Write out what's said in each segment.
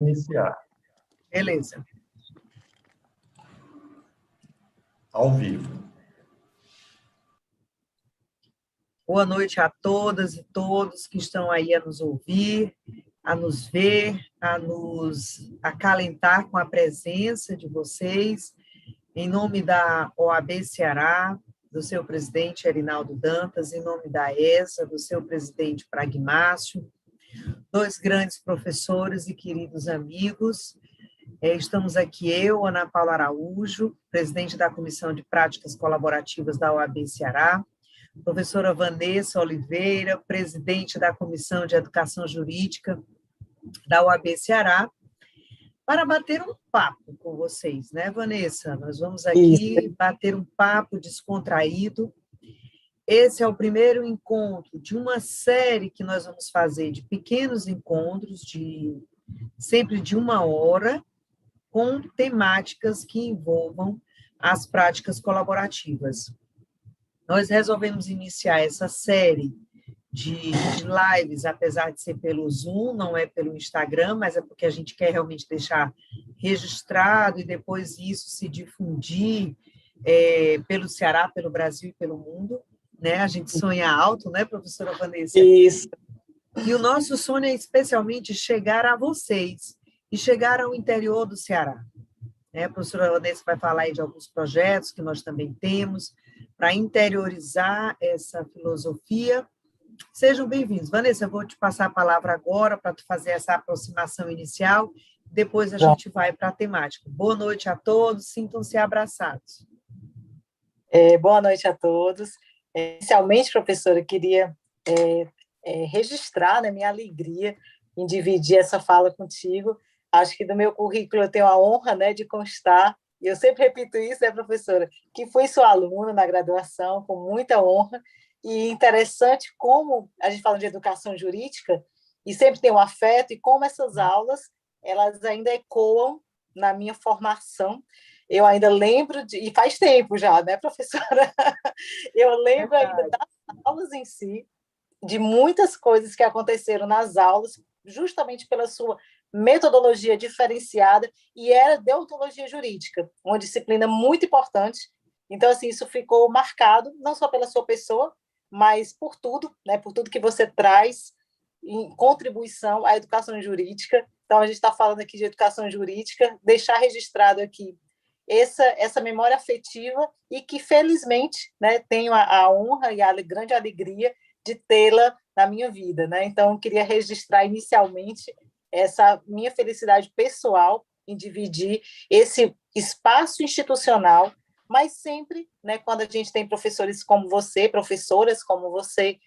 Iniciar. Beleza. Ao vivo. Boa noite a todas e todos que estão aí a nos ouvir, a nos ver, a nos acalentar com a presença de vocês. Em nome da OAB Ceará, do seu presidente Erinaldo Dantas, em nome da ESA, do seu presidente Pragmácio, dois grandes professores e queridos amigos. Estamos aqui eu, Ana Paula Araújo, presidente da Comissão de Práticas Colaborativas da OAB Ceará, professora Vanessa Oliveira, presidente da Comissão de Educação Jurídica da OAB Ceará, para bater um papo com vocês, né, Vanessa? Nós vamos aqui bater um papo descontraído. Esse é o primeiro encontro de uma série que nós vamos fazer de pequenos encontros, sempre de 1 hora, com temáticas que envolvam as práticas colaborativas. Nós resolvemos iniciar essa série de lives, apesar de ser pelo Zoom, não é pelo Instagram, mas é porque a gente quer realmente deixar registrado e depois isso se difundir pelo Ceará, pelo Brasil e pelo mundo, né? A gente sonha alto, né, professora Vanessa? Isso. E o nosso sonho é especialmente chegar a vocês e chegar ao interior do Ceará. A professora Vanessa vai falar aí de alguns projetos que nós também temos para interiorizar essa filosofia. Sejam bem-vindos. Vanessa, eu vou te passar a palavra agora para tu fazer essa aproximação inicial, depois a gente vai para a temática. Boa noite a todos, sintam-se abraçados. Boa noite a todos. Inicialmente, professora, eu queria registrar, né, minha alegria em dividir essa fala contigo. Acho que do meu currículo eu tenho a honra, né, de constar, e eu sempre repito isso, né, professora, que fui sua aluna na graduação, com muita honra, e interessante como a gente fala de educação jurídica, e sempre tem um afeto, e como essas aulas, elas ainda ecoam na minha formação. Eu ainda lembro, e faz tempo já, né, professora? Eu lembro ainda das aulas em si, de muitas coisas que aconteceram nas aulas, justamente pela sua metodologia diferenciada, e era deontologia jurídica, uma disciplina muito importante. Então, assim, isso ficou marcado, não só pela sua pessoa, mas por tudo, né, por tudo que você traz em contribuição à educação jurídica. Então, a gente está falando aqui de educação jurídica, deixar registrado aqui essa memória afetiva e que, felizmente, né, tenho a honra e a grande alegria de tê-la na minha vida, né? Então, eu queria registrar inicialmente essa minha felicidade pessoal em dividir esse espaço institucional, mas sempre, né, quando a gente tem professores como você, professoras como você,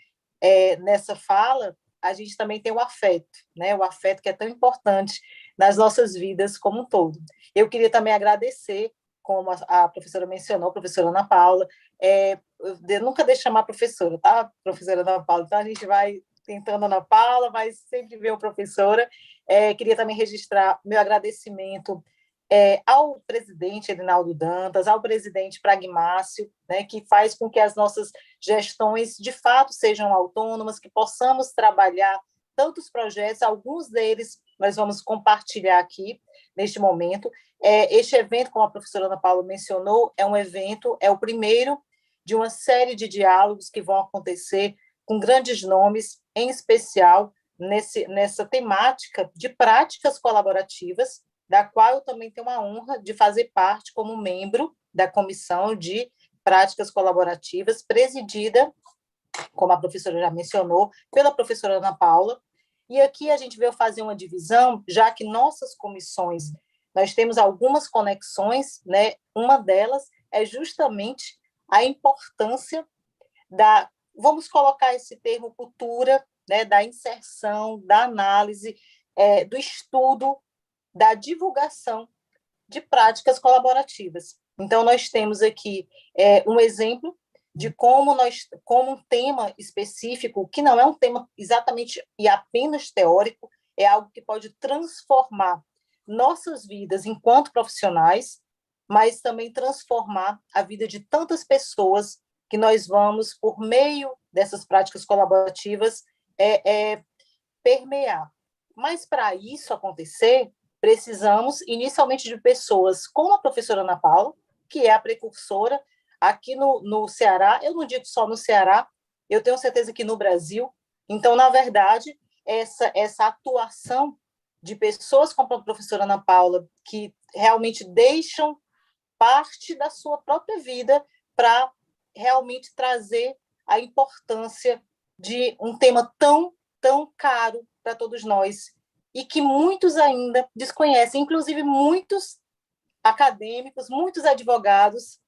nessa fala, a gente também tem o afeto, né? O afeto que é tão importante nas nossas vidas como um todo. Eu queria também agradecer, como a professora mencionou, a professora Ana Paula, eu nunca deixo de chamar professora, tá, professora Ana Paula? Então, a gente vai tentando Ana Paula, mas sempre vem a professora. Queria também registrar meu agradecimento ao presidente Erinaldo Dantas, ao presidente Pragmácio, né, que faz com que as nossas gestões, de fato, sejam autônomas, que possamos trabalhar tantos projetos, alguns deles nós vamos compartilhar aqui, neste momento. Este evento, como a professora Ana Paula mencionou, é um evento, é o primeiro de uma série de diálogos que vão acontecer com grandes nomes, em especial nessa temática de práticas colaborativas, da qual eu também tenho a honra de fazer parte como membro da Comissão de Práticas Colaborativas, presidida, como a professora já mencionou, pela professora Ana Paula. E aqui a gente veio fazer uma divisão, já que nossas comissões, nós temos algumas conexões, né? Uma delas é justamente a importância vamos colocar esse termo cultura, né, da inserção, da análise, do estudo, da divulgação de práticas colaborativas. Então, nós temos aqui um exemplo de como um tema específico, que não é um tema exatamente e apenas teórico, é algo que pode transformar nossas vidas enquanto profissionais, mas também transformar a vida de tantas pessoas que nós vamos, por meio dessas práticas colaborativas, permear. Mas, para isso acontecer, precisamos, inicialmente, de pessoas como a professora Ana Paula, que é a precursora aqui no Ceará, eu não digo só no Ceará, eu tenho certeza que no Brasil. Então, na verdade, essa atuação de pessoas como a professora Ana Paula, que realmente deixam parte da sua própria vida para realmente trazer a importância de um tema tão, tão caro para todos nós e que muitos ainda desconhecem, inclusive muitos acadêmicos, muitos advogados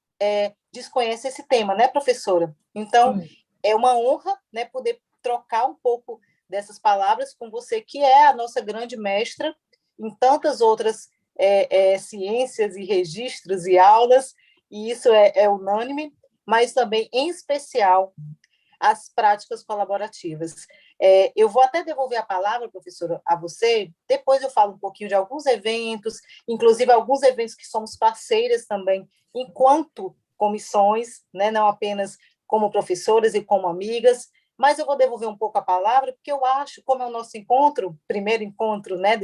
desconhecem esse tema, né, professora? Então, é uma honra, né, poder trocar um pouco dessas palavras com você, que é a nossa grande mestra em tantas outras ciências e registros e aulas, e isso é unânime, mas também, em especial, as práticas colaborativas. Eu vou até devolver a palavra, professora, a você, depois eu falo um pouquinho de alguns eventos, inclusive alguns eventos que somos parceiras também, enquanto comissões, né, não apenas como professoras e como amigas, mas eu vou devolver um pouco a palavra, porque eu acho, como é o nosso primeiro encontro, né,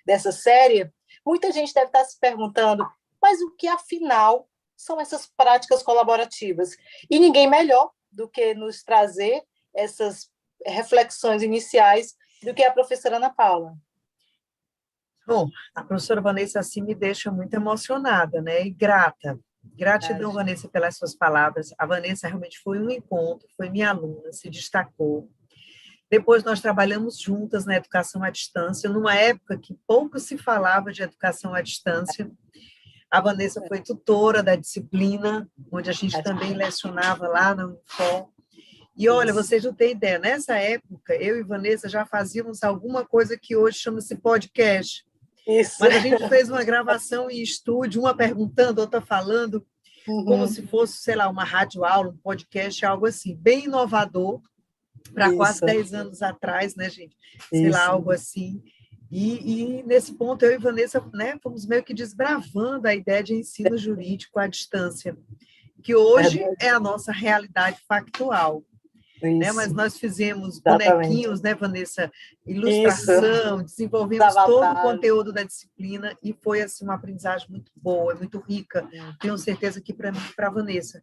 dessa série, muita gente deve estar se perguntando, mas o que, afinal, são essas práticas colaborativas? E ninguém melhor do que nos trazer essas reflexões iniciais do que a professora Ana Paula. Bom, a professora Vanessa assim me deixa muito emocionada, né, e grata. Gratidão, Vanessa, pelas suas palavras. A Vanessa realmente foi um encontro, foi minha aluna, se destacou. Depois nós trabalhamos juntas na educação à distância, numa época que pouco se falava de educação à distância. A Vanessa foi tutora da disciplina, onde a gente também lecionava lá na Unifor. E olha, vocês não têm ideia, nessa época, eu e Vanessa já fazíamos alguma coisa que hoje chama-se podcast. Isso. Mas a gente fez uma gravação em estúdio, uma perguntando, outra falando, como se fosse, sei lá, uma rádio-aula, um podcast, algo assim, bem inovador, para quase 10 anos atrás, né, gente? Sei lá, algo assim. E nesse ponto, eu e Vanessa, né, fomos meio que desbravando a ideia de ensino jurídico à distância, que hoje é a nossa realidade factual. Né? Mas nós fizemos bonequinhos, né, Vanessa? Ilustração, desenvolvemos todo o conteúdo da disciplina e foi assim, uma aprendizagem muito boa, muito rica. Tenho certeza que para mim e para a Vanessa.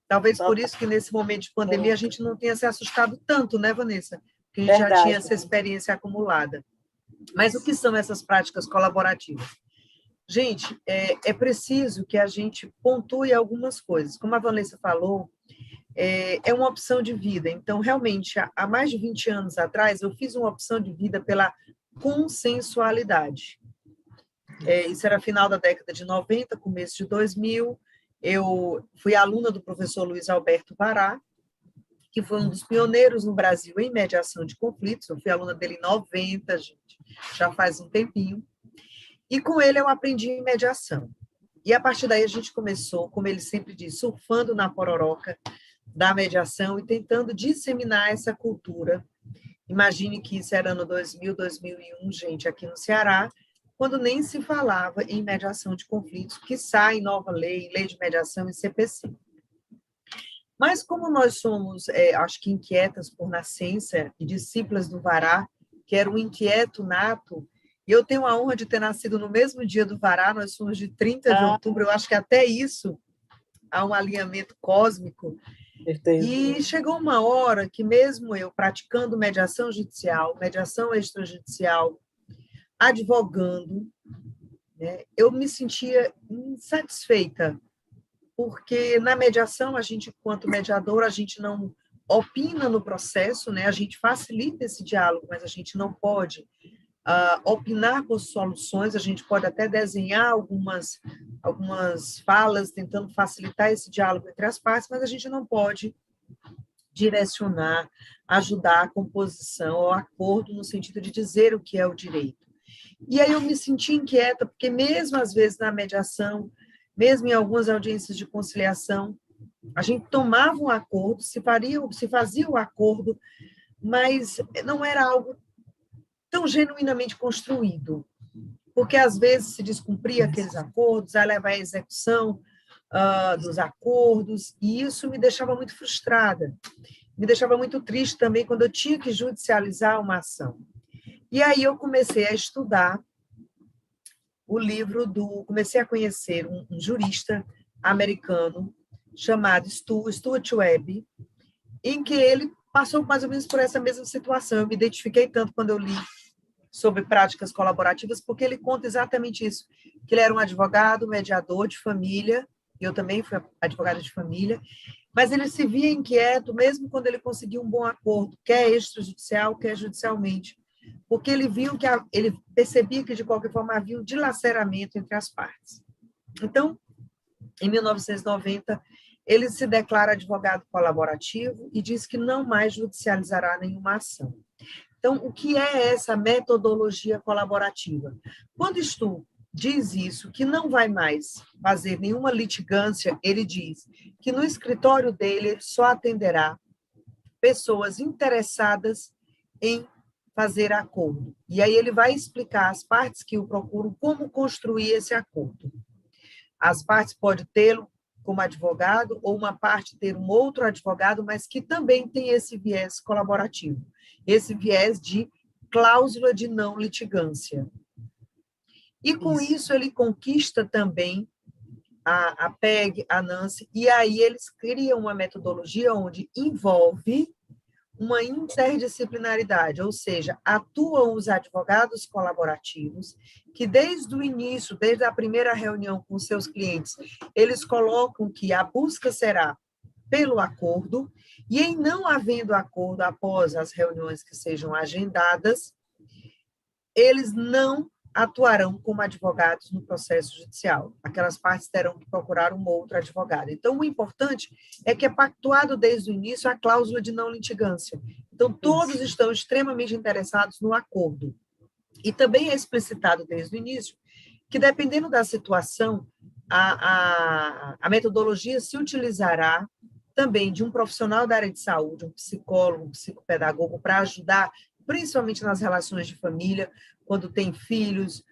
Talvez por isso que nesse momento de pandemia a gente não tenha se assustado tanto, né, Vanessa? Porque a gente já tinha essa experiência acumulada. Mas o que são essas práticas colaborativas? Gente, é preciso que a gente pontue algumas coisas. Como a Vanessa falou, é uma opção de vida. Então, realmente, há mais de 20 anos atrás, eu fiz uma opção de vida pela consensualidade. Isso era final da década de 90, começo de 2000. Eu fui aluna do professor Luiz Alberto Vará, que foi um dos pioneiros no Brasil em mediação de conflitos. Eu fui aluna dele em 90, gente, já faz um tempinho. E com ele eu aprendi mediação. E a partir daí a gente começou, como ele sempre diz, surfando na pororoca da mediação e tentando disseminar essa cultura. Imagine que isso era ano 2000, 2001, gente, aqui no Ceará, quando nem se falava em mediação de conflitos, que sai nova lei de mediação e CPC. Mas como nós somos, acho que inquietas por nascença e discípulas do Vará, que era um inquieto nato, e eu tenho a honra de ter nascido no mesmo dia do Vará, nós somos de 30 de outubro, eu acho que até isso há um alinhamento cósmico. E chegou uma hora que mesmo eu praticando mediação judicial, mediação extrajudicial, advogando, né, eu me sentia insatisfeita, porque na mediação, a gente, enquanto mediador, a gente não opina no processo, né, a gente facilita esse diálogo, mas a gente não pode opinar por soluções, a gente pode até desenhar algumas falas tentando facilitar esse diálogo entre as partes, mas a gente não pode direcionar, ajudar a composição ou acordo no sentido de dizer o que é o direito. E aí eu me senti inquieta, porque mesmo às vezes na mediação, mesmo em algumas audiências de conciliação, a gente tomava um acordo, se fazia o acordo, mas não era algo tão genuinamente construído, porque às vezes se descumpria aqueles acordos, aí leva à execução dos acordos, e isso me deixava muito frustrada, me deixava muito triste também quando eu tinha que judicializar uma ação. E aí eu comecei a estudar o livro comecei a conhecer um jurista americano chamado Stuart Webb, em que ele passou mais ou menos por essa mesma situação. Eu me identifiquei tanto quando eu li sobre práticas colaborativas, porque ele conta exatamente isso, que ele era um advogado, mediador de família, eu também fui advogada de família, mas ele se via inquieto, mesmo quando ele conseguia um bom acordo, quer extrajudicial, quer judicialmente, porque ele viu que ele percebia que, de qualquer forma, havia um dilaceramento entre as partes. Então, em 1990, ele se declara advogado colaborativo e diz que não mais judicializará nenhuma ação. Então, o que é essa metodologia colaborativa? Quando Stu diz isso, que não vai mais fazer nenhuma litigância, ele diz que no escritório dele só atenderá pessoas interessadas em fazer acordo. E aí ele vai explicar às partes que o procuram como construir esse acordo. As partes podem tê-lo como advogado, ou uma parte ter um outro advogado, mas que também tem esse viés colaborativo, esse viés de cláusula de não litigância. E com isso ele conquista também a PEG, a Nancy, e aí eles criam uma metodologia onde envolve uma interdisciplinaridade, ou seja, atuam os advogados colaborativos, que desde o início, desde a primeira reunião com seus clientes, eles colocam que a busca será pelo acordo, e em não havendo acordo após as reuniões que sejam agendadas, eles não atuarão como advogados no processo judicial. Aquelas partes terão que procurar um outro advogado. Então, o importante é que é pactuado desde o início a cláusula de não litigância. Então, todos estão extremamente interessados no acordo. E também é explicitado desde o início que, dependendo da situação, a metodologia se utilizará também de um profissional da área de saúde, um psicólogo, um psicopedagogo, para ajudar, principalmente nas relações de família, quando tem filhos,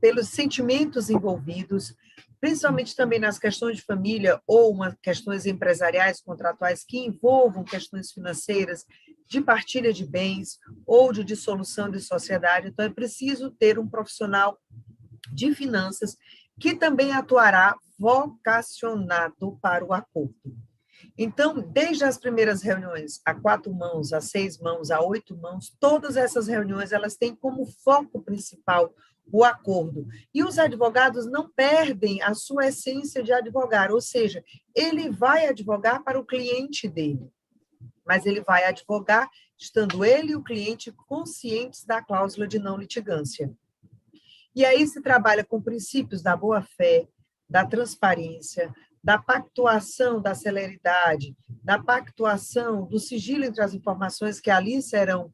pelos sentimentos envolvidos, principalmente também nas questões de família ou questões empresariais, contratuais, que envolvam questões financeiras, de partilha de bens ou de dissolução de sociedade. Então, é preciso ter um profissional de finanças que também atuará vocacionado para o acordo. Então, desde as primeiras reuniões, a 4 mãos, a 6 mãos, a 8 mãos, todas essas reuniões, elas têm como foco principal o acordo. E os advogados não perdem a sua essência de advogar, ou seja, ele vai advogar para o cliente dele, mas ele vai advogar estando ele e o cliente conscientes da cláusula de não litigância. E aí se trabalha com princípios da boa-fé, da transparência, da pactuação da celeridade, da pactuação do sigilo entre as informações que ali serão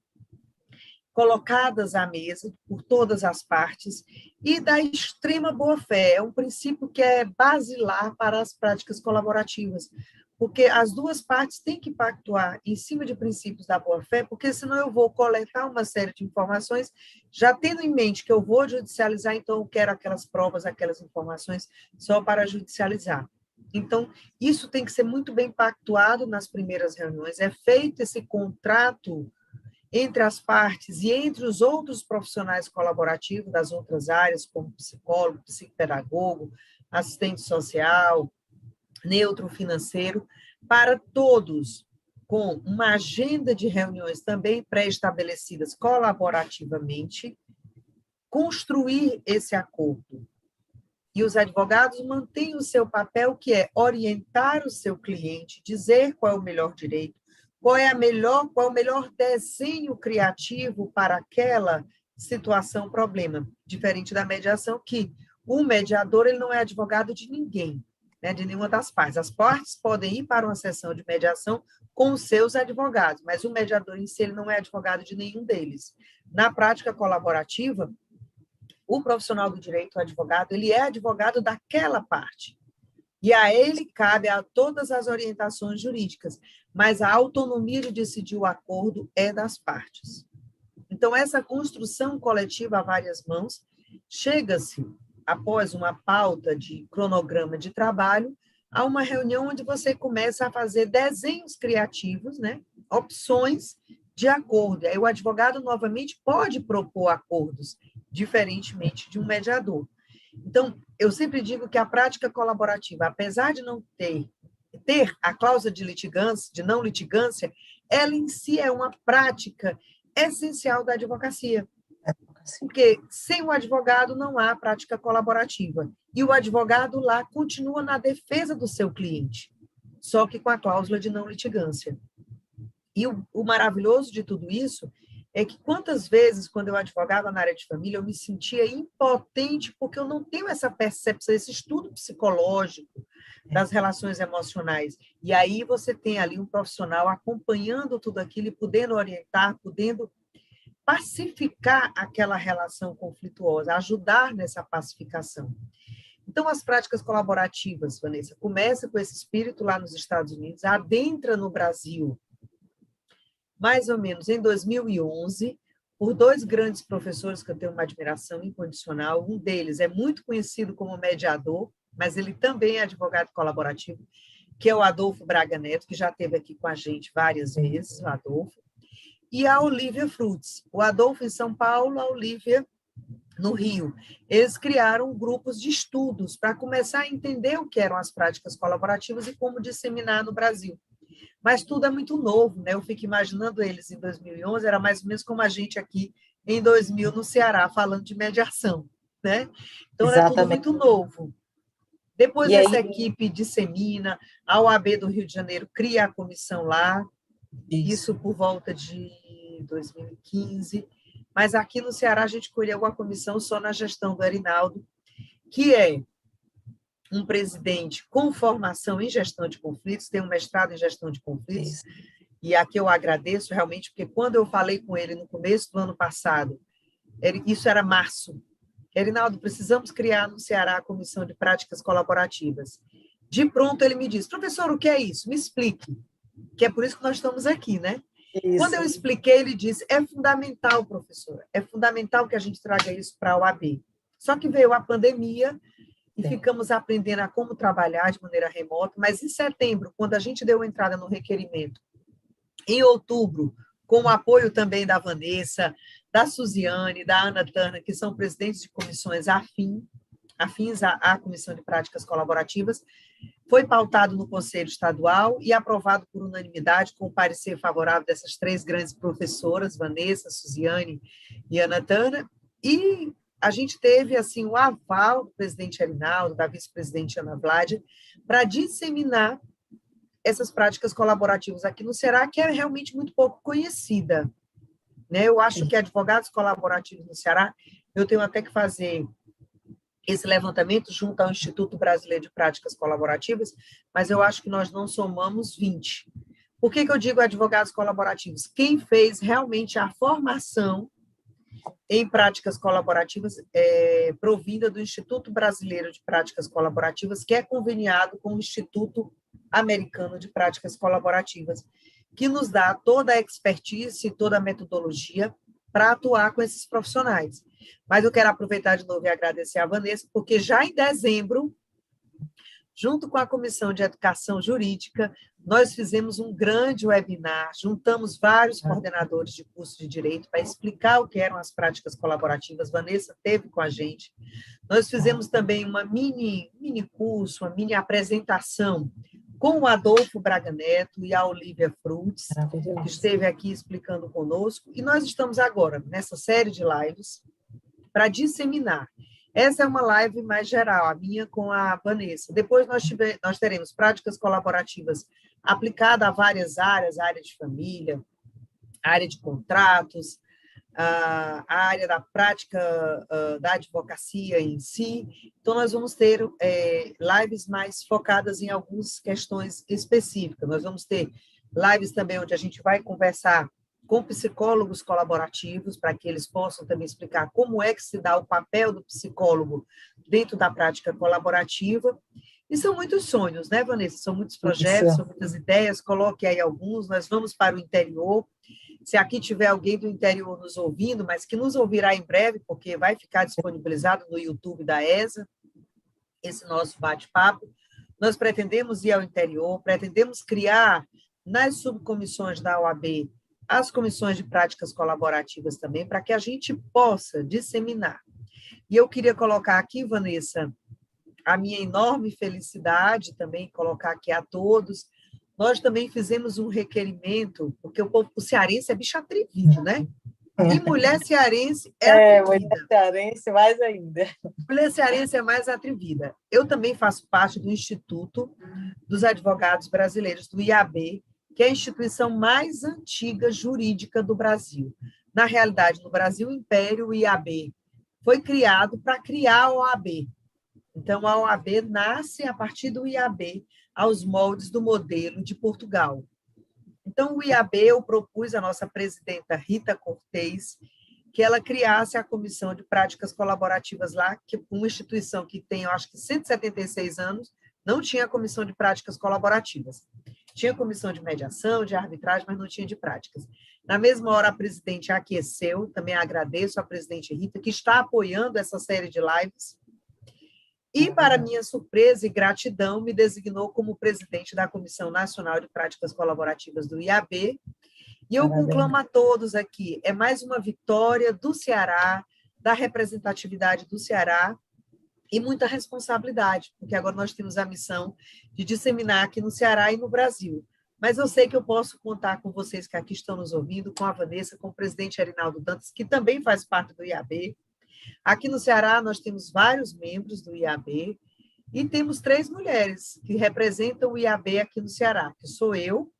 colocadas à mesa por todas as partes, e da extrema boa-fé. É um princípio que é basilar para as práticas colaborativas, porque as duas partes têm que pactuar em cima de princípios da boa-fé, porque senão eu vou coletar uma série de informações, já tendo em mente que eu vou judicializar, então eu quero aquelas provas, aquelas informações, só para judicializar. Então, isso tem que ser muito bem pactuado nas primeiras reuniões, é feito esse contrato entre as partes e entre os outros profissionais colaborativos das outras áreas, como psicólogo, psicopedagogo, assistente social, neutro financeiro, para todos, com uma agenda de reuniões também pré-estabelecidas colaborativamente, construir esse acordo. E os advogados mantêm o seu papel, que é orientar o seu cliente, dizer qual é o melhor direito, qual é o melhor desenho criativo para aquela situação, problema. Diferente da mediação, que o mediador ele não é advogado de ninguém, né, de nenhuma das partes. As partes podem ir para uma sessão de mediação com os seus advogados, mas o mediador em si ele não é advogado de nenhum deles. Na prática colaborativa, o profissional do direito, o advogado, ele é advogado daquela parte. E a ele cabe a todas as orientações jurídicas, mas a autonomia de decidir o acordo é das partes. Então, essa construção coletiva a várias mãos, chega-se, após uma pauta de cronograma de trabalho, a uma reunião onde você começa a fazer desenhos criativos, né? Opções de acordo. Aí o advogado, novamente, pode propor acordos diferentemente de um mediador. Então, eu sempre digo que a prática colaborativa, apesar de não ter a cláusula de litigância, de não litigância, ela em si é uma prática essencial da advocacia. Porque sem o advogado não há prática colaborativa. E o advogado lá continua na defesa do seu cliente, só que com a cláusula de não litigância. E o maravilhoso de tudo isso é que quantas vezes, quando eu advogava na área de família, eu me sentia impotente porque eu não tenho essa percepção, esse estudo psicológico das relações emocionais. E aí você tem ali um profissional acompanhando tudo aquilo e podendo orientar, podendo pacificar aquela relação conflituosa, ajudar nessa pacificação. Então, as práticas colaborativas, Vanessa, começa com esse espírito lá nos Estados Unidos, adentra no Brasil, mais ou menos em 2011, por dois grandes professores que eu tenho uma admiração incondicional. Um deles é muito conhecido como mediador, mas ele também é advogado colaborativo, que é o Adolfo Braga Neto, que já esteve aqui com a gente várias vezes, o Adolfo, e a Olivia Frutz. O Adolfo em São Paulo, a Olivia no Rio. Eles criaram grupos de estudos para começar a entender o que eram as práticas colaborativas e como disseminar no Brasil. Mas tudo é muito novo, né? Eu fico imaginando eles em 2011, era mais ou menos como a gente aqui em 2000 no Ceará, falando de mediação, né? Então, era tudo muito novo. Depois essa equipe dissemina, a OAB do Rio de Janeiro cria a comissão lá, isso por volta de 2015, mas aqui no Ceará a gente criou a comissão só na gestão do Erinaldo, que é um presidente com formação em gestão de conflitos, tem um mestrado em gestão de conflitos, e aqui eu agradeço realmente, porque quando eu falei com ele no começo do ano passado, isso era março, Erinaldo, precisamos criar no Ceará a comissão de práticas colaborativas. De pronto ele me disse, professor, o que é isso? Me explique, que é por isso que nós estamos aqui, né? Isso. Quando eu expliquei, ele disse, é fundamental, professora, é fundamental que a gente traga isso para a OAB. Só que veio a pandemia, e ficamos aprendendo a como trabalhar de maneira remota, mas em setembro, quando a gente deu entrada no requerimento, em outubro, com o apoio também da Vanessa, da Suziane, da Ana Turner, que são presidentes de comissões afins à Comissão de Práticas Colaborativas, foi pautado no Conselho Estadual e aprovado por unanimidade, com o parecer favorável dessas três grandes professoras, Vanessa, Suziane e Ana Turner, e a gente teve assim, o aval do presidente Erinaldo, da vice-presidente Ana Vládia, para disseminar essas práticas colaborativas aqui no Ceará, que é realmente muito pouco conhecida. Né? Eu acho que advogados colaborativos no Ceará, eu tenho até que fazer esse levantamento junto ao Instituto Brasileiro de Práticas Colaborativas, mas eu acho que nós não somamos 20. Por que eu digo advogados colaborativos? Quem fez realmente a formação em práticas colaborativas provinda do Instituto Brasileiro de Práticas Colaborativas, que é conveniado com o Instituto Americano de Práticas Colaborativas, que nos dá toda a expertise e toda a metodologia para atuar com esses profissionais. Mas eu quero aproveitar de novo e agradecer a Vanessa, porque já em dezembro, junto com a Comissão de Educação Jurídica, nós fizemos um grande webinar, juntamos vários coordenadores de curso de Direito para explicar o que eram as práticas colaborativas. Vanessa esteve com a gente. Nós fizemos também uma mini curso, uma mini apresentação com o Adolfo Braga Neto e a Olivia Frutz, que esteve aqui explicando conosco. E nós estamos agora nessa série de lives para disseminar. Essa é uma live mais geral, a minha com a Vanessa. Depois nós teremos práticas colaborativas aplicadas a várias áreas, a área de família, a área de contratos, a área da prática da advocacia em si. Então, nós vamos ter lives mais focadas em algumas questões específicas. Nós vamos ter lives também onde a gente vai conversar com psicólogos colaborativos, para que eles possam também explicar como é que se dá o papel do psicólogo dentro da prática colaborativa. E são muitos sonhos, né, Vanessa? São muitos projetos, são muitas ideias, coloque aí alguns, nós vamos para o interior. Se aqui tiver alguém do interior nos ouvindo, mas que nos ouvirá em breve, porque vai ficar disponibilizado no YouTube da ESA, esse nosso bate-papo, nós pretendemos ir ao interior, pretendemos criar nas subcomissões da OAB as comissões de práticas colaborativas também, para que a gente possa disseminar. E eu queria colocar aqui, Vanessa, a minha enorme felicidade também, colocar aqui a todos. Nós também fizemos um requerimento, porque o cearense é bicho atrevido, né? E mulher cearense é atrevida. Mulher cearense mais ainda. Mulher cearense é mais atrevida. Eu também faço parte do Instituto dos Advogados Brasileiros, do IAB, que é a instituição mais antiga jurídica do Brasil. Na realidade, no Brasil Império, o IAB foi criado para criar a OAB. Então, a OAB nasce a partir do IAB, aos moldes do modelo de Portugal. Então, o IAB, eu propus à nossa presidenta Rita Cortez que ela criasse a Comissão de Práticas Colaborativas lá, que uma instituição que tem, eu acho que 176 anos, não tinha comissão de práticas colaborativas. Tinha comissão de mediação, de arbitragem, mas não tinha de práticas. Na mesma hora, a presidente aqueceu, também agradeço à presidente Rita, que está apoiando essa série de lives, e, para minha surpresa e gratidão, me designou como presidente da Comissão Nacional de Práticas Colaborativas do IAB, e eu conclamo a todos aqui, é mais uma vitória do Ceará, da representatividade do Ceará, e muita responsabilidade, porque agora nós temos a missão de disseminar aqui no Ceará e no Brasil. Mas eu sei que eu posso contar com vocês que aqui estão nos ouvindo, com a Vanessa, com o presidente Arinaldo Dantas, que também faz parte do IAB. Aqui no Ceará, nós temos vários membros do IAB e temos 3 mulheres que representam o IAB aqui no Ceará, que sou eu,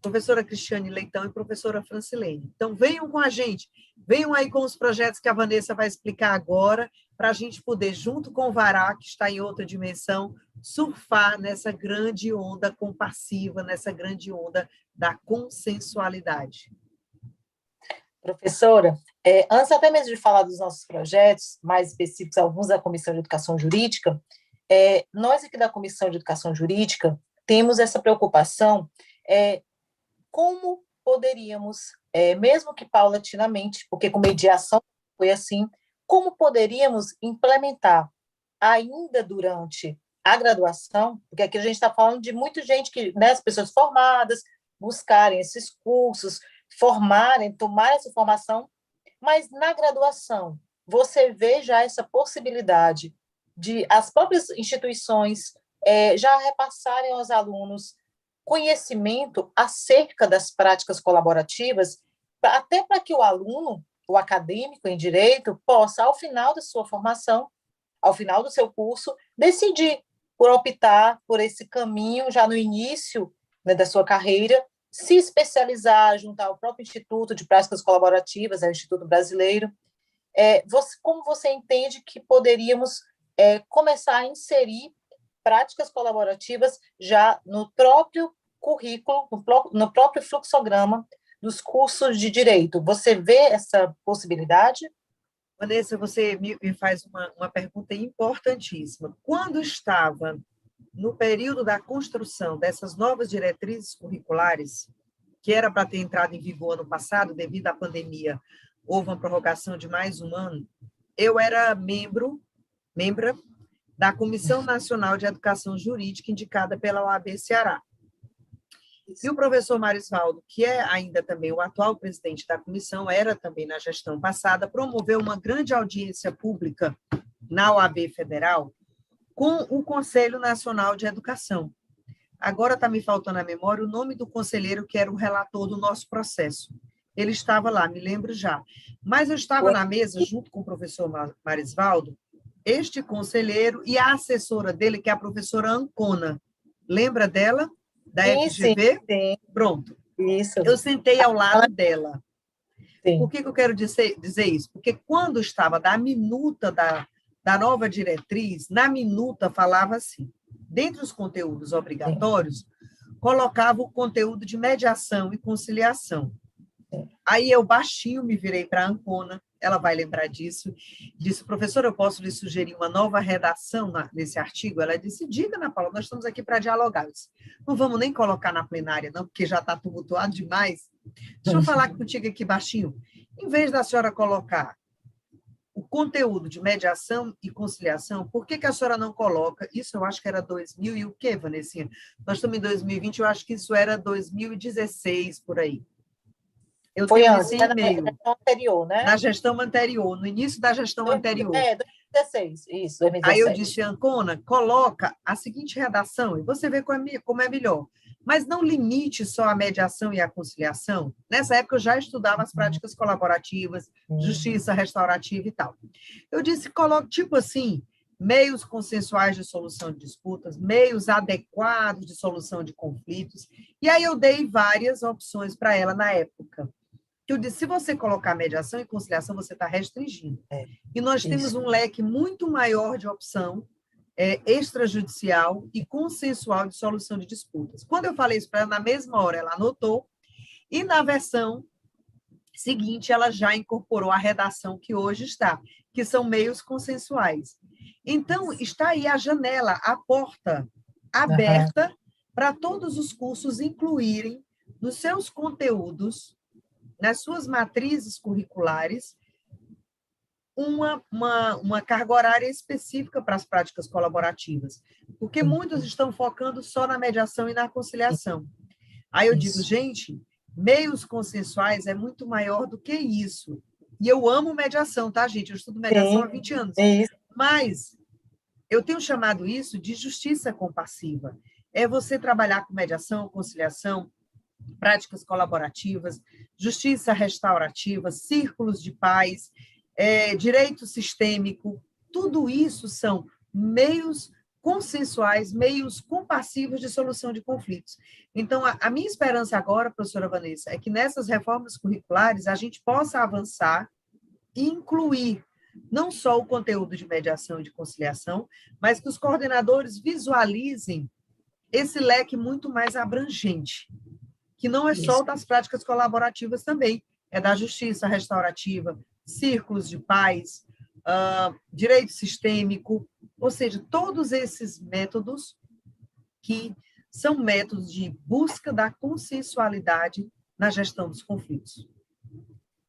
professora Cristiane Leitão e professora Francilene. Então, venham com a gente, venham aí com os projetos que a Vanessa vai explicar agora, para a gente poder, junto com o Vará, que está em outra dimensão, surfar nessa grande onda compassiva, nessa grande onda da consensualidade. Professora, antes até mesmo de falar dos nossos projetos, mais específicos, alguns da Comissão de Educação Jurídica, nós aqui da Comissão de Educação Jurídica temos essa preocupação, como poderíamos, mesmo que paulatinamente, porque com mediação foi assim, como poderíamos implementar ainda durante a graduação, porque aqui a gente está falando de muita gente que, né, as pessoas formadas, buscarem esses cursos, formarem, tomar essa formação, mas na graduação você vê já essa possibilidade de as próprias instituições já repassarem aos alunos conhecimento acerca das práticas colaborativas, até para que o aluno, o acadêmico em direito, possa, ao final da sua formação, ao final do seu curso, decidir por optar por esse caminho já no início, né, da sua carreira, se especializar, juntar ao próprio Instituto de Práticas Colaborativas, o Instituto Brasileiro. Como você entende que poderíamos começar a inserir práticas colaborativas já no próprio currículo, no próprio fluxograma dos cursos de direito? Você vê essa possibilidade? Vanessa, você me faz uma pergunta importantíssima. Quando estava no período da construção dessas novas diretrizes curriculares, que era para ter entrado em vigor ano passado, devido à pandemia, houve uma prorrogação de mais um ano, eu era membra da Comissão Nacional de Educação Jurídica, indicada pela OAB Ceará. E o professor Marisvaldo, que é ainda também o atual presidente da comissão, era também na gestão passada, promoveu uma grande audiência pública na OAB Federal com o Conselho Nacional de Educação. Agora está me faltando a memória o nome do conselheiro que era o relator do nosso processo. Ele estava lá, me lembro já. Mas eu estava na mesa, junto com o professor Marisvaldo, este conselheiro e a assessora dele, que é a professora Ancona. Lembra dela? Da FGV? Sim. Pronto. Isso. Eu sentei ao lado dela. Sim. Por que eu quero dizer isso? Porque quando estava da minuta da nova diretriz, na minuta falava assim, dentre os conteúdos obrigatórios, colocava o conteúdo de mediação e conciliação. Aí eu baixinho me virei para a Ancona, ela vai lembrar disso, disse, professora, eu posso lhe sugerir uma nova redação nesse artigo? Ela disse, diga, Ana Paula, nós estamos aqui para dialogar. Eu disse, não vamos nem colocar na plenária, não, porque já está tumultuado demais. Deixa eu falar contigo aqui baixinho. Em vez da senhora colocar o conteúdo de mediação e conciliação, por que a senhora não coloca? Isso eu acho que era 2000 e o quê, Vanessinha? Nós estamos em 2020, eu acho que isso era 2016, por aí. Eu Foi tenho antes, esse né? Na e-mail. gestão anterior, né? Na gestão anterior, no início da gestão anterior. 2016, isso, Aí eu 2017. disse, Ancona, coloca a seguinte redação, e você vê como é melhor. Mas não limite só a mediação e a conciliação. Nessa época eu já estudava as práticas colaborativas, justiça restaurativa e tal. Eu disse, coloque tipo assim, meios consensuais de solução de disputas, meios adequados de solução de conflitos. E aí eu dei várias opções para ela na época. Eu disse, se você colocar mediação e conciliação, você está restringindo. E nós temos um leque muito maior de opção extrajudicial e consensual de solução de disputas. Quando eu falei isso para ela, na mesma hora ela anotou, e na versão seguinte ela já incorporou a redação que hoje está, que são meios consensuais. Então, está aí a janela, a porta aberta para todos os cursos incluírem nos seus conteúdos, nas suas matrizes curriculares, uma carga horária específica para as práticas colaborativas, porque muitos estão focando só na mediação e na conciliação. Aí eu digo, gente, meios consensuais é muito maior do que isso. E eu amo mediação, tá, gente? Eu estudo mediação há 20 anos. Mas eu tenho chamado isso de justiça compassiva. É você trabalhar com mediação, conciliação, práticas colaborativas, justiça restaurativa, círculos de paz, direito sistêmico, tudo isso são meios consensuais, meios compassivos de solução de conflitos. Então, a minha esperança agora, professora Vanessa, é que nessas reformas curriculares a gente possa avançar e incluir não só o conteúdo de mediação e de conciliação, mas que os coordenadores visualizem esse leque muito mais abrangente, que não é só das práticas colaborativas também, é da justiça restaurativa, círculos de paz, direito sistêmico, ou seja, todos esses métodos que são métodos de busca da consensualidade na gestão dos conflitos.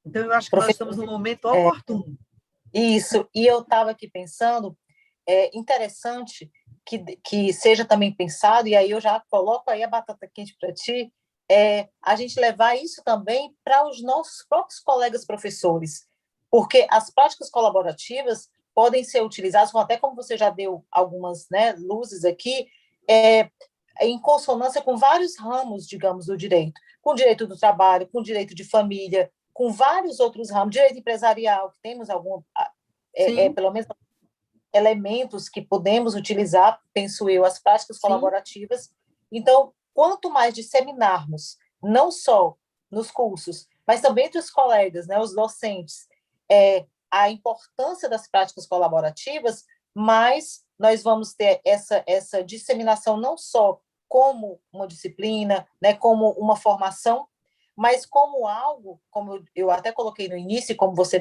Então, eu acho que nós estamos num momento oportuno. Isso, e eu estava aqui pensando, é interessante que seja também pensado, e aí eu já coloco aí a batata quente para ti, a gente levar isso também para os nossos próprios colegas professores, porque as práticas colaborativas podem ser utilizadas, até como você já deu algumas, né, luzes aqui, em consonância com vários ramos, digamos, do direito, com o direito do trabalho, com o direito de família, com vários outros ramos, direito empresarial, que temos pelo menos elementos que podemos utilizar, penso eu, as práticas colaborativas. Então, quanto mais disseminarmos, não só nos cursos, mas também entre os colegas, né, os docentes, a importância das práticas colaborativas, mais nós vamos ter essa disseminação não só como uma disciplina, né, como uma formação, mas como algo, como eu até coloquei no início, e como você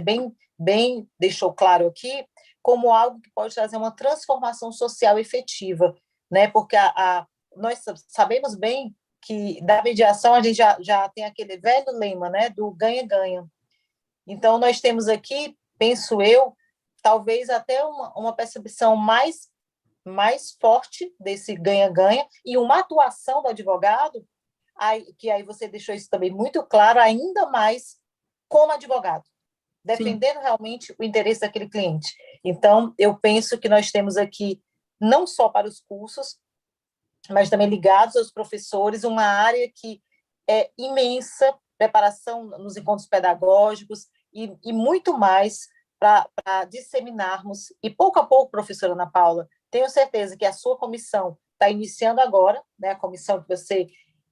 bem deixou claro aqui, como algo que pode trazer uma transformação social efetiva, né? Porque nós sabemos bem que da mediação a gente já tem aquele velho lema, né, do ganha-ganha. Então, nós temos aqui, penso eu, talvez até uma percepção mais forte desse ganha-ganha e uma atuação do advogado, que aí você deixou isso também muito claro, ainda mais como advogado, defendendo realmente o interesse daquele cliente. Então, eu penso que nós temos aqui, não só para os cursos, mas também ligados aos professores, uma área que é imensa, preparação nos encontros pedagógicos e muito mais para disseminarmos. E pouco a pouco, professora Ana Paula, tenho certeza que a sua comissão está iniciando agora, né, a comissão que você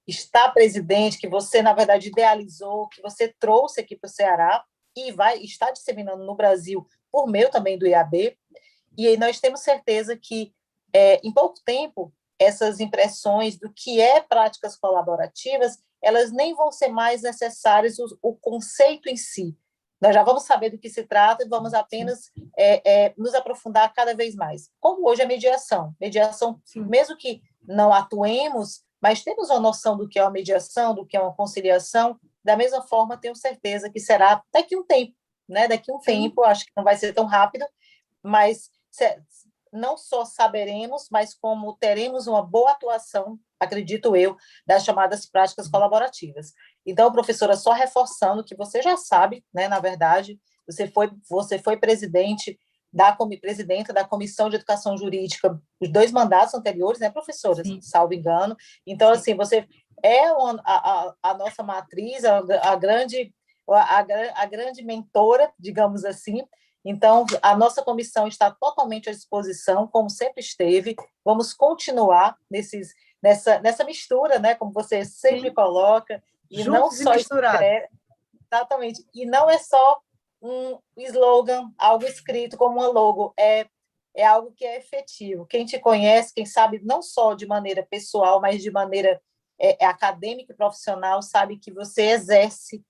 está presidente, que você, na verdade, idealizou, que você trouxe aqui para o Ceará e está disseminando no Brasil por meio também do IAB. E aí nós temos certeza que, em pouco tempo, essas impressões do que é práticas colaborativas, elas nem vão ser mais necessárias o conceito em si. Nós já vamos saber do que se trata e vamos apenas nos aprofundar cada vez mais. Como hoje a mediação. Mediação, mesmo que não atuemos, mas temos uma noção do que é uma mediação, do que é uma conciliação, da mesma forma, tenho certeza que será daqui a um tempo, né? Daqui a um tempo, acho que não vai ser tão rápido, mas não só saberemos, mas como teremos uma boa atuação, acredito eu, das chamadas práticas colaborativas. Então, professora, só reforçando que você já sabe, né, na verdade, você foi presidenta da Comissão de Educação Jurídica, os 2 mandatos anteriores, né, professora, Sim. salvo engano. Então, Sim. assim, você é a nossa matriz, a grande mentora, digamos assim. Então, a nossa comissão está totalmente à disposição, como sempre esteve. Vamos continuar nessa mistura, né, como você sempre Sim. coloca, e Juntos não só e misturados. exatamente, e não é só um slogan, algo escrito como uma logo, é algo que é efetivo. Quem te conhece, quem sabe não só de maneira pessoal, mas de maneira acadêmica e profissional, sabe que você exerce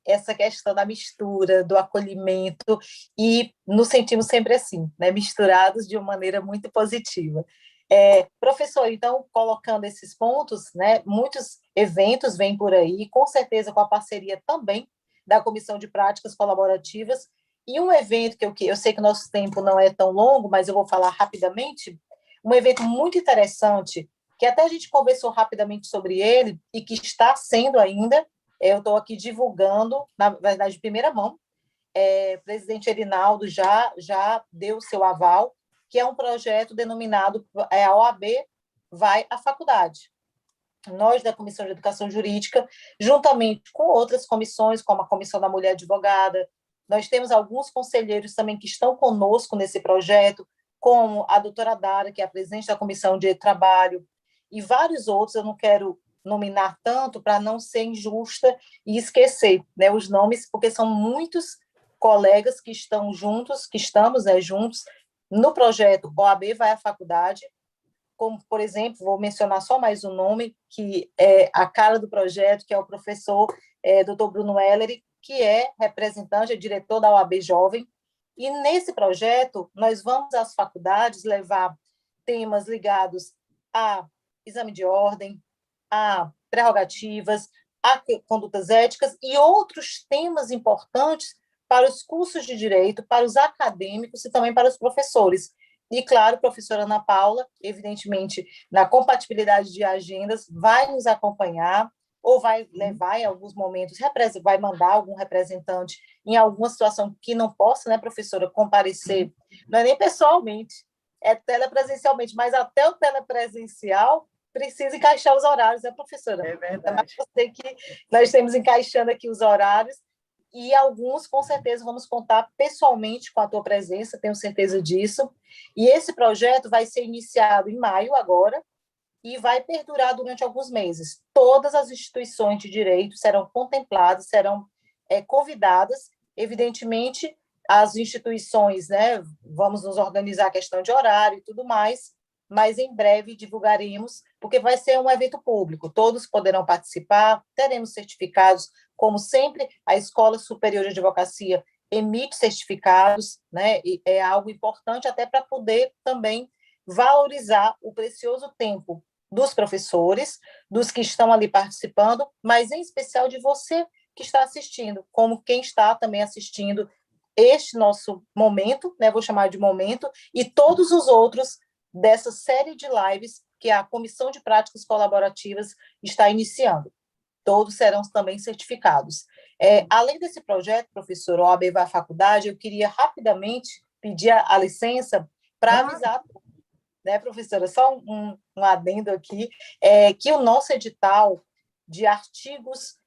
essa questão da mistura, do acolhimento, e nos sentimos sempre assim, né, misturados de uma maneira muito positiva. Professor, então, colocando esses pontos, né, muitos eventos vêm por aí, com certeza com a parceria também da Comissão de Práticas Colaborativas, e um evento que eu sei que o nosso tempo não é tão longo, mas eu vou falar rapidamente, um evento muito interessante, que até a gente conversou rapidamente sobre ele, e que está sendo ainda, eu estou aqui divulgando, na verdade, de primeira mão, o presidente Erinaldo já deu o seu aval, que é um projeto denominado a OAB vai à faculdade. Nós, da Comissão de Educação Jurídica, juntamente com outras comissões, como a Comissão da Mulher Advogada, nós temos alguns conselheiros também que estão conosco nesse projeto, como a doutora Dara, que é a presidente da Comissão de Trabalho, e vários outros, eu não quero nominar tanto para não ser injusta e esquecer, né, os nomes, porque são muitos colegas que estão juntos, que estamos, né, juntos no projeto OAB vai à faculdade, como, por exemplo, vou mencionar só mais um nome, que é a cara do projeto, que é o professor Dr. Bruno Ellery, que é representante, é diretor da OAB Jovem, e nesse projeto nós vamos às faculdades levar temas ligados a exame de ordem, a prerrogativas, a condutas éticas e outros temas importantes para os cursos de direito, para os acadêmicos e também para os professores. E, claro, a professora Ana Paula, evidentemente, na compatibilidade de agendas, vai nos acompanhar ou vai levar em alguns momentos, vai mandar algum representante em alguma situação que não possa, né, professora, comparecer, não é nem pessoalmente, é telepresencialmente, mas até o telepresencial precisa encaixar os horários, né, professora? É verdade. Eu sei que nós estamos encaixando aqui os horários, e alguns, com certeza, vamos contar pessoalmente com a tua presença, tenho certeza disso. E esse projeto vai ser iniciado em maio agora e vai perdurar durante alguns meses. Todas as instituições de direito serão contempladas, serão convidadas, evidentemente, as instituições, né, vamos nos organizar a questão de horário e tudo mais, mas em breve divulgaremos, porque vai ser um evento público, todos poderão participar, teremos certificados, como sempre, a Escola Superior de Advocacia emite certificados, né, e é algo importante até para poder também valorizar o precioso tempo dos professores, dos que estão ali participando, mas em especial de você que está assistindo, como quem está também assistindo este nosso momento, né, vou chamar de momento, e todos os outros dessa série de lives que a Comissão de Práticas Colaborativas está iniciando. Todos serão também certificados. Além desse projeto, professor, OAB vai à faculdade, eu queria rapidamente pedir a licença para avisar, né, professora, só um adendo aqui, que o nosso edital de artigos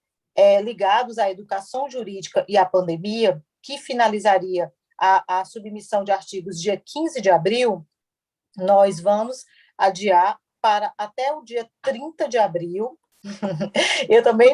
ligados à educação jurídica e à pandemia, que finalizaria a submissão de artigos dia 15 de abril, nós vamos adiar para até o dia 30 de abril. Eu também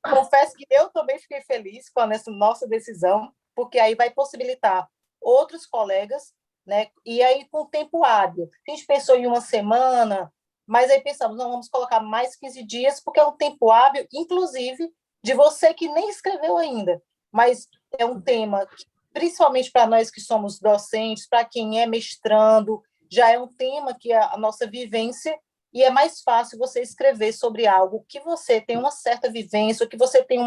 confesso que eu também fiquei feliz com essa nossa decisão, porque aí vai possibilitar outros colegas, né? E aí com tempo hábil. A gente pensou em uma semana, mas aí pensamos, não, vamos colocar mais 15 dias, porque é um tempo hábil, inclusive, de você que nem escreveu ainda, mas é um tema, principalmente para nós que somos docentes, para quem é mestrando, já é um tema que é a nossa vivência, e é mais fácil você escrever sobre algo que você tem uma certa vivência, que você tem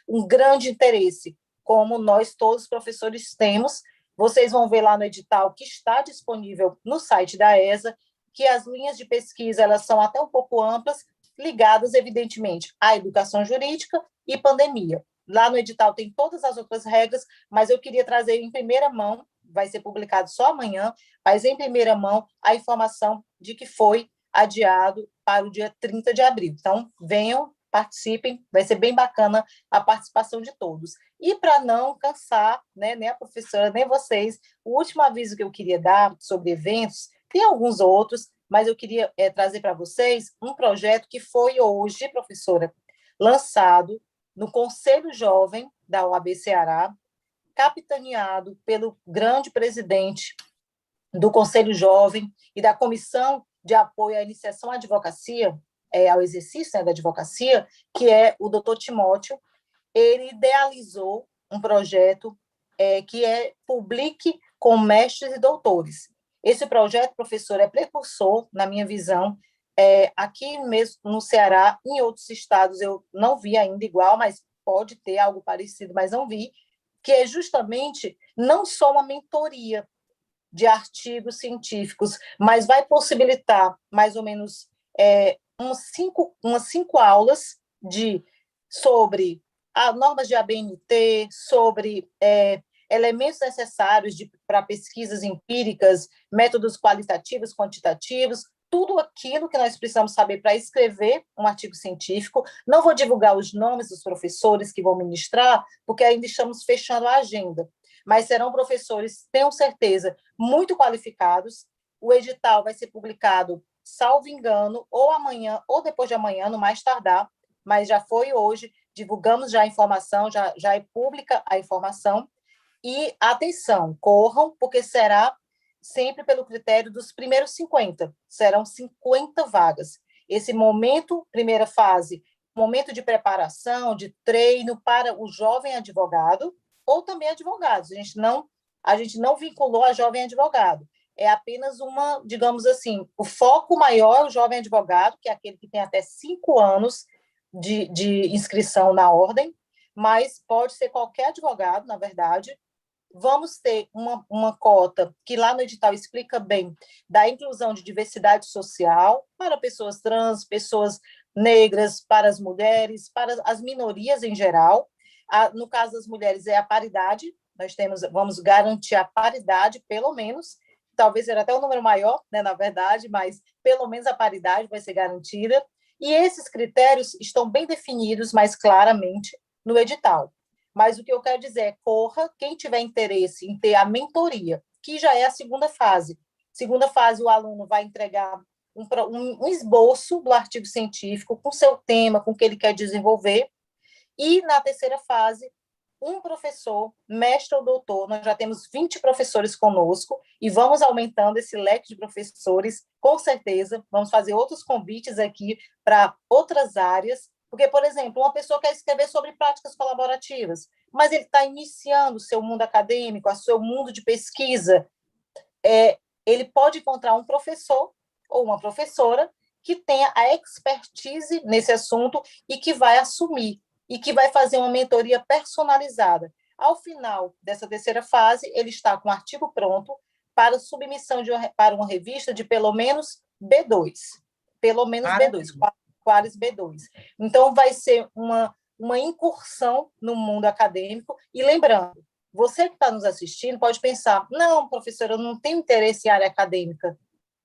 um grande interesse, como nós todos os professores temos, Vocês vão ver lá no edital que está disponível no site da ESA, que as linhas de pesquisa elas são até um pouco amplas, ligadas, evidentemente, à educação jurídica e pandemia. Lá no edital tem todas as outras regras, mas eu queria trazer em primeira mão, vai ser publicado só amanhã, mas em primeira mão a informação de que foi adiado para o dia 30 de abril. Então, venham, participem, vai ser bem bacana a participação de todos. E para não cansar, né, nem a professora, nem vocês, o último aviso que eu queria dar sobre eventos, tem alguns outros, mas eu queria trazer para vocês um projeto que foi hoje, professora, lançado no Conselho Jovem da OAB Ceará, capitaneado pelo grande presidente do Conselho Jovem e da Comissão de Apoio à Iniciação à Advocacia, ao exercício, né, da advocacia, que é o doutor Timóteo. Ele idealizou um projeto que é Publique com Mestres e Doutores. Esse projeto, professor, é precursor, na minha visão, aqui mesmo no Ceará, em outros estados eu não vi ainda igual, mas pode ter algo parecido, mas não vi, que é justamente não só uma mentoria de artigos científicos, mas vai possibilitar mais ou menos umas cinco aulas sobre normas de ABNT, sobre elementos necessários para pesquisas empíricas, métodos qualitativos, quantitativos, tudo aquilo que nós precisamos saber para escrever um artigo científico. Não vou divulgar os nomes dos professores que vão ministrar, porque ainda estamos fechando a agenda, mas serão professores, tenho certeza, muito qualificados. O edital vai ser publicado, salvo engano, ou amanhã, ou depois de amanhã, no mais tardar, mas já foi hoje, divulgamos já a informação, já é pública a informação. E, atenção, corram, porque será sempre pelo critério dos primeiros 50, serão 50 vagas. Esse momento, primeira fase, momento de preparação, de treino para o jovem advogado, ou também advogados. A gente não vinculou a jovem advogado. É apenas uma, digamos assim, o foco maior é o jovem advogado, que é aquele que tem até 5 anos de inscrição na ordem, mas pode ser qualquer advogado, na verdade. Vamos ter uma cota que lá no edital explica bem da inclusão de diversidade social para pessoas trans, pessoas negras, para as mulheres, para as minorias em geral. No caso das mulheres é a paridade, vamos garantir a paridade, pelo menos, talvez seja até um número maior, né, na verdade, mas pelo menos a paridade vai ser garantida. E esses critérios estão bem definidos mais claramente no edital. Mas o que eu quero dizer é, corra, quem tiver interesse em ter a mentoria, que já é a segunda fase. Segunda fase, o aluno vai entregar um esboço do artigo científico com seu tema, com o que ele quer desenvolver. E, na terceira fase, um professor, mestre ou doutor, nós já temos 20 professores conosco e vamos aumentando esse leque de professores, com certeza. Vamos fazer outros convites aqui para outras áreas, porque, por exemplo, uma pessoa quer escrever sobre práticas colaborativas, mas ele está iniciando o seu mundo acadêmico, o seu mundo de pesquisa. Ele pode encontrar um professor ou uma professora que tenha a expertise nesse assunto e que vai assumir, e que vai fazer uma mentoria personalizada. Ao final dessa terceira fase, ele está com o artigo pronto para submissão para uma revista de pelo menos B2. Pelo menos B2, Qualis B2. Então, vai ser uma incursão no mundo acadêmico. E lembrando, você que está nos assistindo pode pensar, não, professora, eu não tenho interesse em área acadêmica.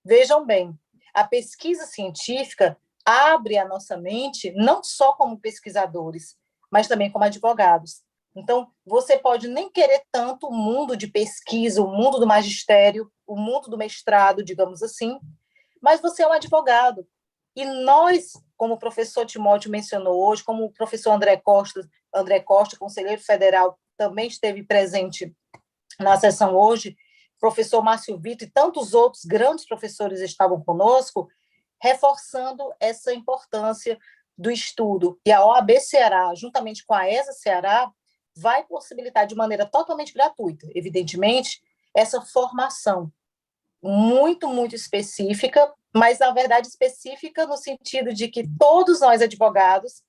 Vejam bem, a pesquisa científica abre a nossa mente não só como pesquisadores, mas também como advogados. Então, você pode nem querer tanto o mundo de pesquisa, o mundo do magistério, o mundo do mestrado, digamos assim, mas você é um advogado. E nós, como o professor Timóteo mencionou hoje, como o professor André Costa, conselheiro federal, também esteve presente na sessão hoje, professor Márcio Vitor e tantos outros grandes professores estavam conosco, reforçando essa importância do estudo. E a OAB Ceará, juntamente com a ESA Ceará, vai possibilitar de maneira totalmente gratuita, evidentemente, essa formação muito, muito específica, mas, na verdade, específica no sentido de que todos nós, advogados,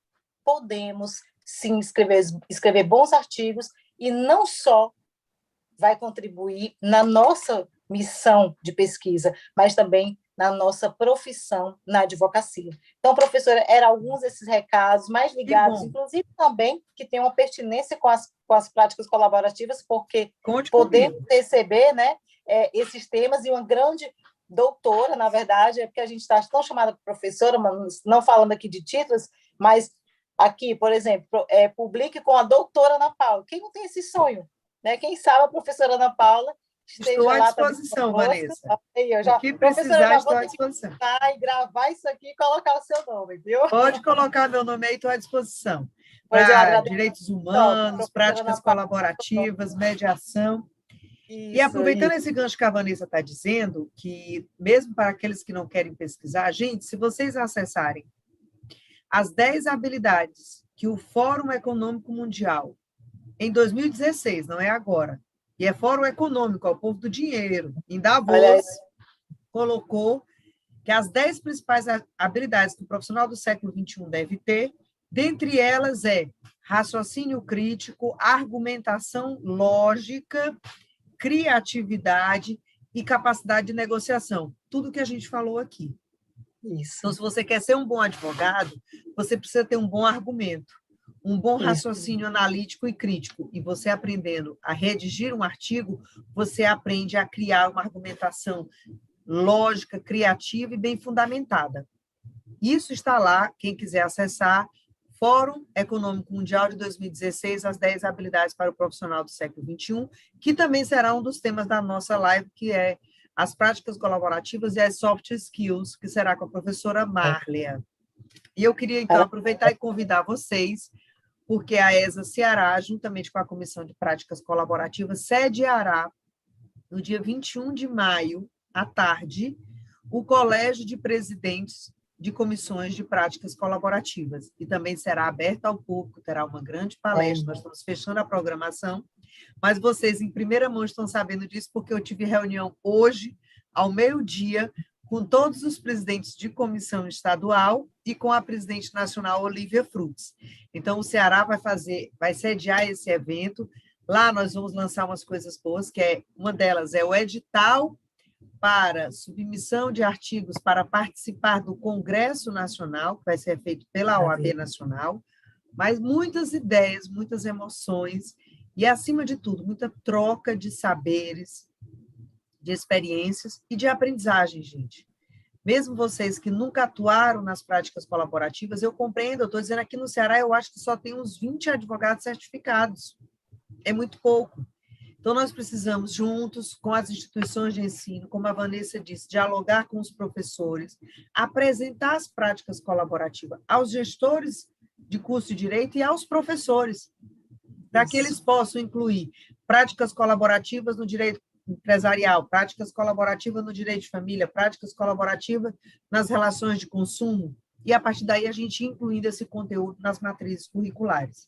podemos, sim, escrever bons artigos e não só vai contribuir na nossa missão de pesquisa, mas também na nossa profissão na advocacia. Então, professora, eram alguns desses recados mais ligados, inclusive também que tem uma pertinência com as práticas colaborativas, porque podemos receber, né, esses temas, e uma grande doutora, na verdade, é porque a gente está tão chamada de professora, mas não falando aqui de títulos, mas aqui, por exemplo, publique com a doutora Ana Paula. Quem não tem esse sonho? Né? Quem sabe a professora Ana Paula estou à disposição, Vanessa. O que precisar, estou à disposição. E gravar isso aqui e colocar o seu nome, viu? Pode colocar meu nome aí, estou à disposição. Para direitos humanos, práticas colaborativas, mediação. E aproveitando esse gancho que a Vanessa está dizendo, que mesmo para aqueles que não querem pesquisar, gente, se vocês acessarem as 10 habilidades que o Fórum Econômico Mundial, em 2016, não é agora, e é Fórum Econômico, é o povo do dinheiro, em Davos, colocou que as 10 principais habilidades que o profissional do século XXI deve ter, dentre elas raciocínio crítico, argumentação lógica, criatividade e capacidade de negociação. Tudo que a gente falou aqui. Isso. Então, se você quer ser um bom advogado, você precisa ter um bom argumento, um bom raciocínio analítico e crítico. E você aprendendo a redigir um artigo, você aprende a criar uma argumentação lógica, criativa e bem fundamentada. Isso está lá, quem quiser acessar, Fórum Econômico Mundial de 2016, as 10 habilidades para o profissional do século XXI, que também será um dos temas da nossa live, que é as práticas colaborativas e as soft skills, que será com a professora Márlia. E eu queria, então, aproveitar e convidar vocês, porque a ESA Ceará, juntamente com a Comissão de Práticas Colaborativas, sediará, no dia 21 de maio, à tarde, o Colégio de Presidentes de Comissões de Práticas Colaborativas, e também será aberto ao público, terá uma grande palestra, nós estamos fechando a programação, mas vocês, em primeira mão, estão sabendo disso, porque eu tive reunião hoje, ao meio-dia, com todos os presidentes de comissão estadual e com a presidente nacional, Olívia Frutz. Então, o Ceará vai sediar esse evento, lá nós vamos lançar umas coisas boas, uma delas é o edital para submissão de artigos para participar do Congresso Nacional, que vai ser feito pela OAB Nacional, mas muitas ideias, muitas emoções e, acima de tudo, muita troca de saberes, de experiências e de aprendizagem, gente. Mesmo vocês que nunca atuaram nas práticas colaborativas, eu compreendo, eu estou dizendo aqui no Ceará, eu acho que só tem uns 20 advogados certificados. É muito pouco. Então, nós precisamos, juntos com as instituições de ensino, como a Vanessa disse, dialogar com os professores, apresentar as práticas colaborativas aos gestores de curso de direito e aos professores, para que eles possam incluir práticas colaborativas no direito empresarial, práticas colaborativas no direito de família, práticas colaborativas nas relações de consumo, e, a partir daí, a gente incluindo esse conteúdo nas matrizes curriculares.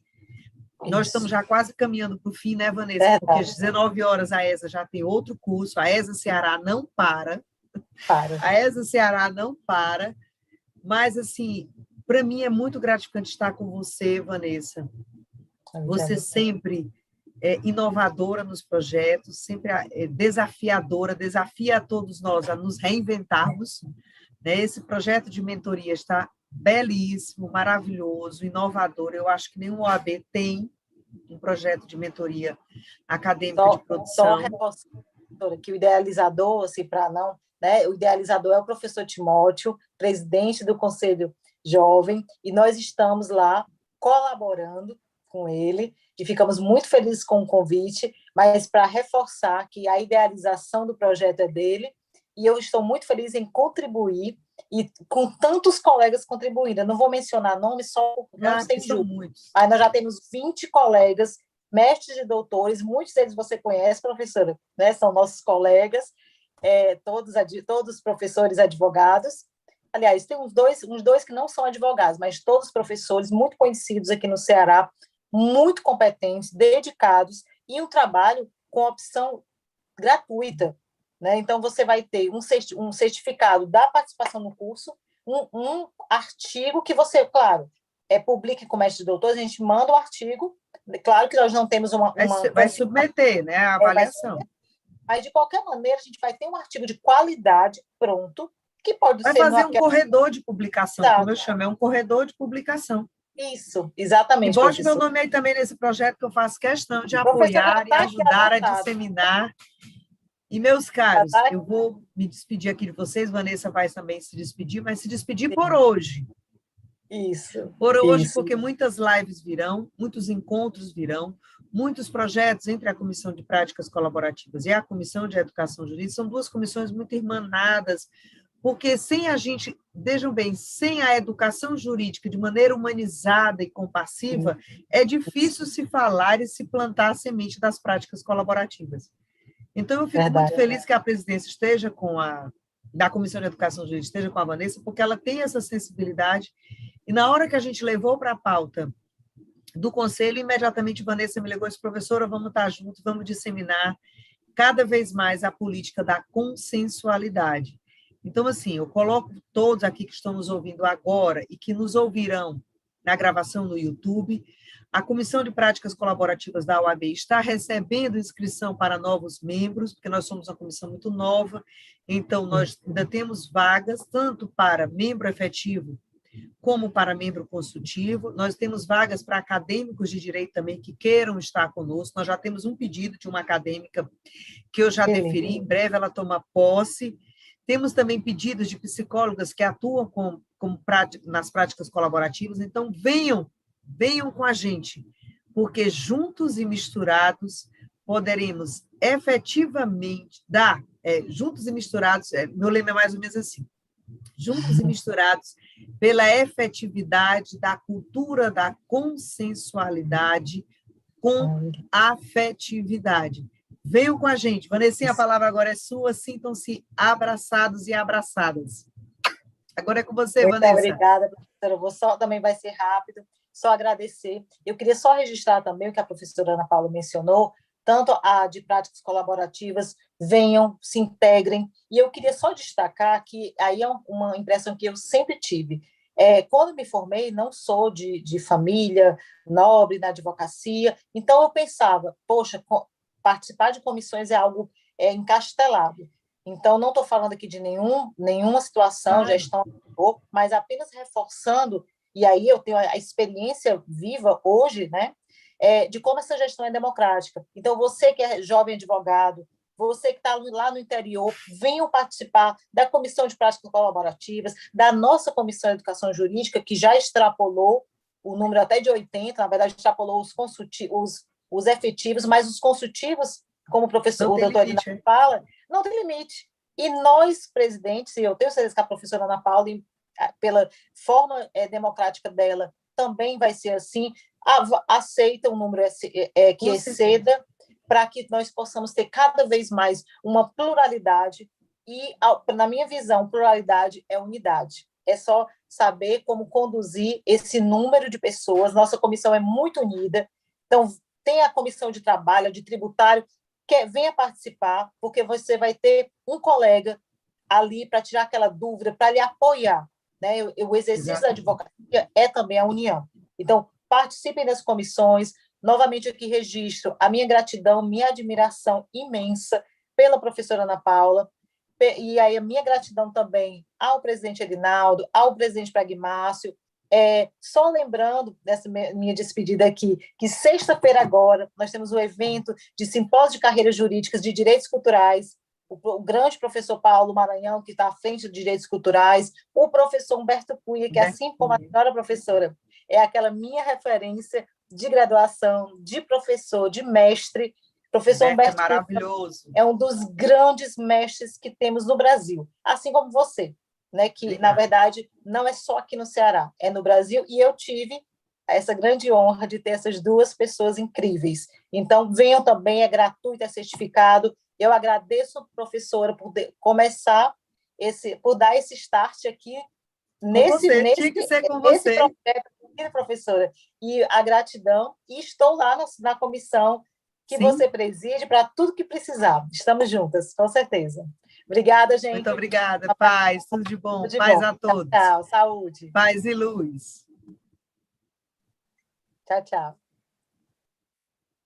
Nós estamos já quase caminhando para o fim, né, Vanessa? Porque às 19 horas a ESA já tem outro curso, a ESA Ceará não para. A ESA Ceará não para, mas, assim, para mim é muito gratificante estar com você, Vanessa. Você sempre é inovadora nos projetos, sempre desafiadora, desafia a todos nós a nos reinventarmos. Né? Esse projeto de mentoria está belíssimo, maravilhoso, inovador. Eu acho que nenhum OAB tem um projeto de mentoria acadêmica de produção. Só que o idealizador, assim, para não, né? O idealizador é o professor Timóteo, presidente do Conselho Jovem, e nós estamos lá colaborando com ele, e ficamos muito felizes com o convite, mas para reforçar que a idealização do projeto é dele, e eu estou muito feliz em contribuir, e com tantos colegas contribuindo. Eu não vou mencionar nomes, só não sei muitos. Mas nós já temos 20 colegas, mestres e doutores, muitos deles você conhece, professora, né? São nossos colegas, todos professores advogados. Aliás, tem uns dois que não são advogados, mas todos professores muito conhecidos aqui no Ceará, muito competentes, dedicados, e um trabalho com opção gratuita. Né? Então, você vai ter um certificado da participação no curso, um artigo que você, claro, publique com mestre e doutor, a gente manda o artigo, Claro que nós não temos uma vai submeter, né, a avaliação. Mas, de qualquer maneira, a gente vai ter um artigo de qualidade pronto, que pode vai ser... Vai fazer um corredor de publicação, Exato. Como eu chamo, é um corredor de publicação. Isso, exatamente, E bote meu nome aí também nesse projeto, que eu faço questão de apoiar e ajudar a disseminar. E, meus caros, eu vou me despedir aqui de vocês, Vanessa vai também se despedir, mas se despedir por hoje. Isso. Por hoje, porque muitas lives virão, muitos encontros virão, muitos projetos entre a Comissão de Práticas Colaborativas e a Comissão de Educação Jurídica, são duas comissões muito irmanadas, porque sem a gente, vejam bem, sem a educação jurídica de maneira humanizada e compassiva, é difícil se falar e se plantar a semente das práticas colaborativas. Então, eu fico muito feliz que a presidência esteja da Comissão de Educação Jurídica, esteja com a Vanessa, porque ela tem essa sensibilidade. E na hora que a gente levou para a pauta do Conselho, imediatamente Vanessa me ligou e disse, professora, vamos estar juntos, vamos disseminar cada vez mais a política da consensualidade. Então, assim, eu coloco todos aqui que estão nos ouvindo agora e que nos ouvirão na gravação no YouTube. A Comissão de Práticas Colaborativas da OAB está recebendo inscrição para novos membros, porque nós somos uma comissão muito nova, então nós ainda temos vagas, tanto para membro efetivo como para membro consultivo. Nós temos vagas para acadêmicos de direito também que queiram estar conosco. Nós já temos um pedido de uma acadêmica que eu já deferi, em breve ela toma posse. Temos também pedidos de psicólogas que atuam nas práticas colaborativas. Então, venham com a gente, porque juntos e misturados poderemos efetivamente juntos e misturados, meu lema é mais ou menos assim, juntos e misturados pela efetividade da cultura da consensualidade com afetividade. Venham com a gente. Vanessinha, a palavra agora é sua, sintam-se abraçados e abraçadas. Agora é com você, muito Vanessa. Obrigada, professora. Também vai ser rápido, só agradecer. Eu queria só registrar também o que a professora Ana Paula mencionou, tanto a de práticas colaborativas, venham, se integrem. E eu queria só destacar que aí é uma impressão que eu sempre tive. Quando me formei, não sou de família nobre na advocacia, então eu pensava, poxa, participar de comissões é algo encastelado. Então, não estou falando aqui de nenhuma situação, gestão, mas apenas reforçando, e aí eu tenho a experiência viva hoje, né, de como essa gestão é democrática. Então, você que é jovem advogado, você que está lá no interior, venham participar da Comissão de Práticas Colaborativas, da nossa Comissão de Educação Jurídica, que já extrapolou o número até de 80, na verdade, extrapolou os efetivos, mas os consultivos, como o doutor Inácio fala, não tem limite. E nós, presidentes, e eu tenho certeza que a professora Ana Paula, pela forma democrática dela, também vai ser assim, aceita um número que exceda, para que nós possamos ter cada vez mais uma pluralidade, e, na minha visão, pluralidade é unidade. É só saber como conduzir esse número de pessoas. Nossa comissão é muito unida, então tem a comissão de trabalho, de tributário, venha participar, porque você vai ter um colega ali para tirar aquela dúvida, para lhe apoiar. Né? O exercício da advocacia é também a união. Então, participem das comissões. Novamente, aqui registro a minha gratidão, minha admiração imensa pela professora Ana Paula, e aí a minha gratidão também ao presidente Edinaldo, ao presidente Pragmácio. Só lembrando, nessa minha despedida aqui, que sexta-feira agora nós temos um evento de simpósio de carreiras jurídicas de direitos culturais, o grande professor Paulo Maranhão, que está à frente de direitos culturais, o professor Humberto Cunha, que assim como a senhora professora, é aquela minha referência de graduação, de professor, de mestre. Professor Humberto maravilhoso. Cunha é um dos grandes mestres que temos no Brasil, assim como você. Né, que, na verdade, não é só aqui no Ceará, é no Brasil, e eu tive essa grande honra de ter essas duas pessoas incríveis. Então, venham também, é gratuito, é certificado. Eu agradeço, professora, por começar, por dar esse start aqui nesse projeto, professora. E a gratidão, e estou lá na comissão que você preside para tudo que precisar. Estamos juntas, com certeza. Obrigada, gente. Muito obrigada. Paz, tudo de bom. Paz a todos. Tchau, saúde. Paz e luz. Tchau, tchau.